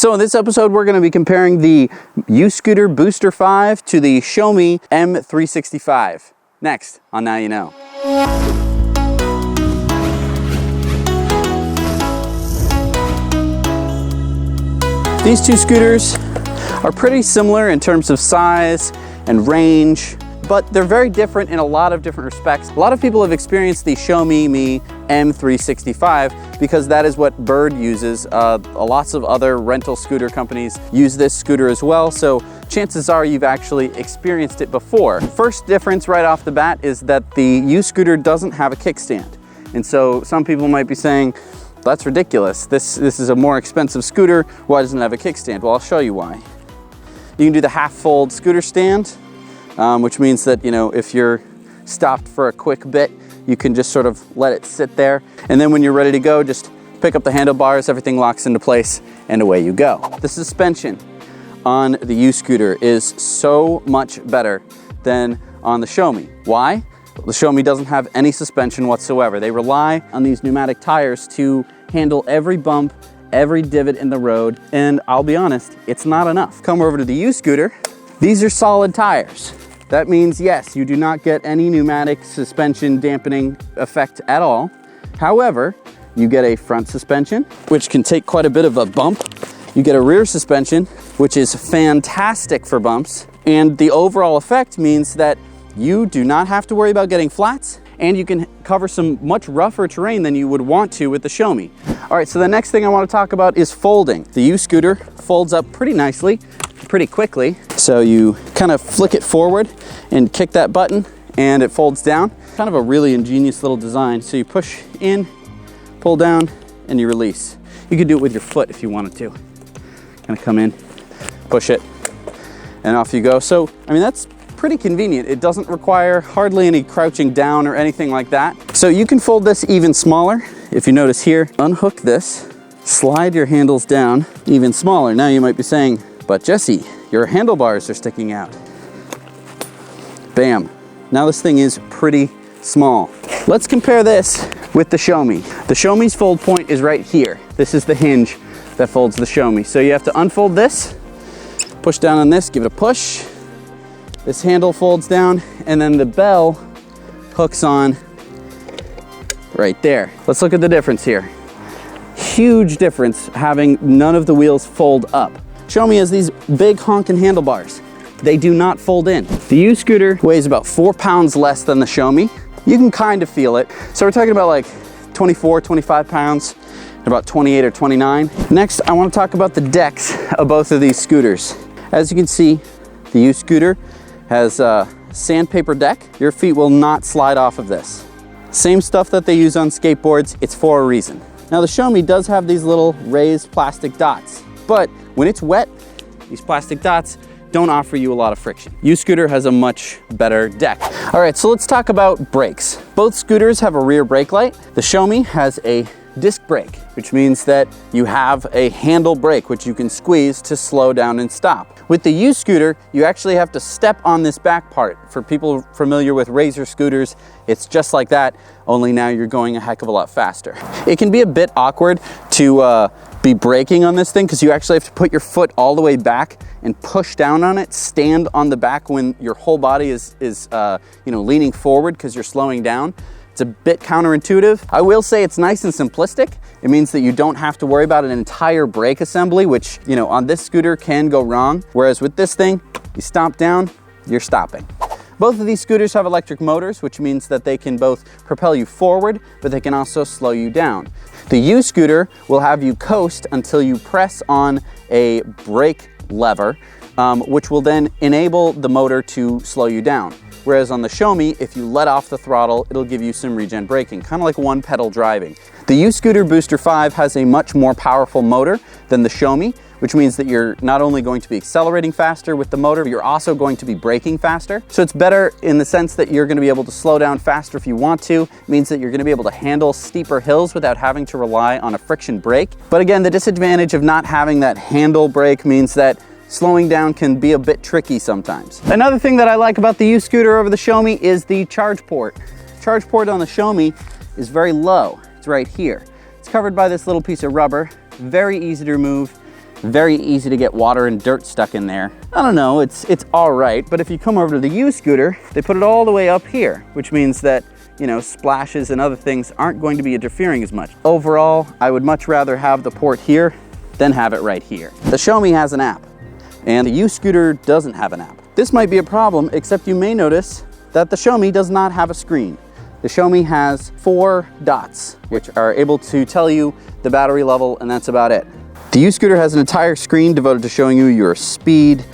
So in this episode, we're going to be comparing the Uscooter Booster 5 to the Xiaomi M365. Next on Now You Know. These two scooters are pretty similar in terms of size and range, but they're very different in a lot of different respects. A lot of people have experienced the Xiaomi Mi M365 because that is what Bird uses. Lots of other rental scooter companies use this scooter as well, so chances are you've actually experienced it before. First difference right off the bat is that the Uscooter doesn't have a kickstand. And so some people might be saying, that's ridiculous. This is a more expensive scooter. Why doesn't it have a kickstand? Well, I'll show you why. You can do the half fold scooter stand, which means that, you know, if you're stopped for a quick bit, you can just sort of let it sit there. And then when you're ready to go, just pick up the handlebars, everything locks into place, and away you go. The suspension on the Uscooter is so much better than on the Xiaomi. Why? The Xiaomi doesn't have any suspension whatsoever. They rely on these pneumatic tires to handle every bump, every divot in the road, and I'll be honest, it's not enough. Come over to the Uscooter. These are solid tires. That means, yes, you do not get any pneumatic suspension dampening effect at all. However, you get a front suspension, which can take quite a bit of a bump. You get a rear suspension, which is fantastic for bumps, and the overall effect means that you do not have to worry about getting flats, and you can cover some much rougher terrain than you would want to with the Xiaomi. All right, so the next thing I want to talk about is folding. The Uscooter folds up pretty nicely, pretty quickly. So you kind of flick it forward and kick that button and it folds down. Kind of a really ingenious little design. So you push in, pull down, and you release. You could do it with your foot if you wanted to. Kind of come in, push it, and off you go. So, I mean, that's pretty convenient. It doesn't require hardly any crouching down or anything like that. So you can fold this even smaller. If you notice here, unhook this, slide your handles down even smaller. Now you might be saying, but Jesse, your handlebars are sticking out. Bam. Now this thing is pretty small. Let's compare this with the Xiaomi. The Xiaomi's fold point is right here. This is the hinge that folds the Xiaomi. So you have to unfold this, push down on this, give it a push. This handle folds down, and then the bell hooks on right there. Let's look at the difference here. Huge difference having none of the wheels fold up. Xiaomi has these big honking handlebars. They do not fold in. The Uscooter weighs about 4 pounds less than the Xiaomi. You can kind of feel it. So we're talking about like 24, 25 pounds, about 28 or 29. Next, I want to talk about the decks of both of these scooters. As you can see, the Uscooter has a sandpaper deck. Your feet will not slide off of this. Same stuff that they use on skateboards, it's for a reason. Now the Xiaomi does have these little raised plastic dots, but when it's wet, these plastic dots don't offer you a lot of friction. Uscooter has a much better deck. All right, so let's talk about brakes. Both scooters have a rear brake light. The Xiaomi has a disc brake, which means that you have a handle brake which you can squeeze to slow down and stop. With the Uscooter, you actually have to step on this back part. For people familiar with Razor scooters, it's just like that, only now you're going a heck of a lot faster. It can be a bit awkward to be braking on this thing because you actually have to put your foot all the way back and push down on it, stand on the back when your whole body is leaning forward because you're slowing down. It's a bit counterintuitive. I will say it's nice and simplistic. It means that you don't have to worry about an entire brake assembly, which, you know, on this scooter can go wrong. Whereas with this thing, you stomp down, you're stopping. Both of these scooters have electric motors, which means that they can both propel you forward, but they can also slow you down. The Uscooter will have you coast until you press on a brake lever, which will then enable the motor to slow you down. Whereas on the Xiaomi, if you let off the throttle, it'll give you some regen braking, kind of like one pedal driving. The Uscooter Booster 5 has a much more powerful motor than the Xiaomi, which means that you're not only going to be accelerating faster with the motor, but you're also going to be braking faster. So it's better in the sense that you're going to be able to slow down faster if you want to. It means that you're going to be able to handle steeper hills without having to rely on a friction brake. But again, the disadvantage of not having that handle brake means that slowing down can be a bit tricky sometimes. Another thing that I like about the Uscooter over the Xiaomi is the charge port. Charge port on the Xiaomi is very low. It's right here. It's covered by this little piece of rubber, very easy to remove. Very easy to get water and dirt stuck in there. I don't know, it's all right, but if you come over to the Uscooter, they put it all the way up here, which means that, you know, splashes and other things aren't going to be interfering as much. Overall, I would much rather have the port here than have it right here. The Xiaomi has an app, and the Uscooter doesn't have an app. This might be a problem, except you may notice that the Xiaomi does not have a screen. The Xiaomi has 4 dots, which are able to tell you the battery level, and that's about it. The Uscooter has an entire screen devoted to showing you your speed,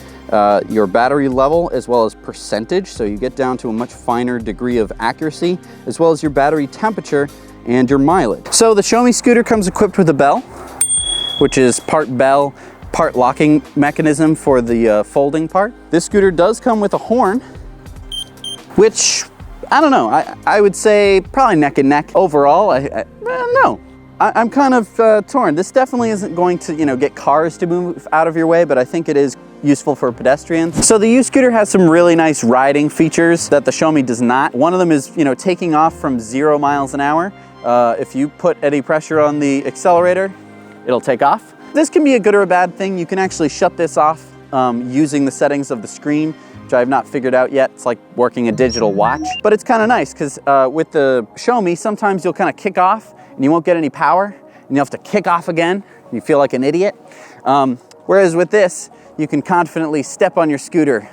your battery level, as well as percentage, so you get down to a much finer degree of accuracy, as well as your battery temperature and your mileage. So the Xiaomi scooter comes equipped with a bell, which is part bell, part locking mechanism for the folding part. This scooter does come with a horn, which, I don't know, I would say probably neck and neck. Overall, I'm kind of torn. This definitely isn't going to, you know, get cars to move out of your way, but I think it is useful for pedestrians. So the Uscooter has some really nice riding features that the Xiaomi does not. One of them is, you know, taking off from 0 miles an hour. If you put any pressure on the accelerator, it'll take off. This can be a good or a bad thing. You can actually shut this off using the settings of the screen, which I have not figured out yet. It's like working a digital watch, but it's kind of nice because with the Xiaomi, sometimes you'll kind of kick off and you won't get any power and you'll have to kick off again. You feel like an idiot. Whereas with this, you can confidently step on your scooter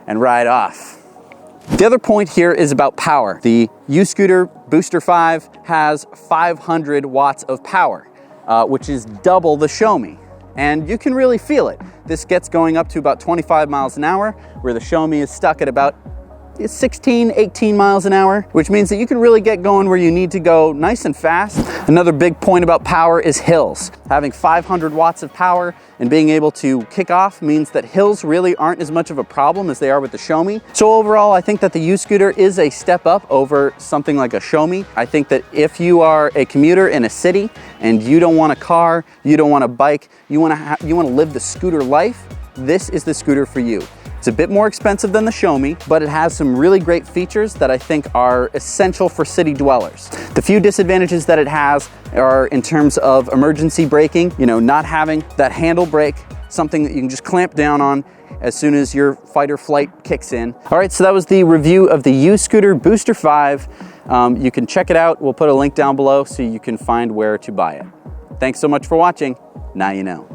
and ride off. The other point here is about power. The Uscooter Booster 5 has 500 watts of power, which is double the Xiaomi. And you can really feel it. This gets going up to about 25 miles an hour, where the Xiaomi is stuck at about 16, 18 miles an hour, which means that you can really get going where you need to go nice and fast. Another big point about power is hills. Having 500 watts of power and being able to kick off means that hills really aren't as much of a problem as they are with the Xiaomi. So overall, I think that the Uscooter is a step up over something like a Xiaomi. I think that if you are a commuter in a city and you don't want a car, you don't want a bike, you want to live the scooter life, this is the scooter for you. It's a bit more expensive than the Xiaomi, but it has some really great features that I think are essential for city dwellers. The few disadvantages that it has are in terms of emergency braking, you know, not having that handle brake, something that you can just clamp down on as soon as your fight or flight kicks in. All right, so that was the review of the Uscooter Booster 5. You can check it out. We'll put a link down below so you can find where to buy it. Thanks so much for watching. Now you know.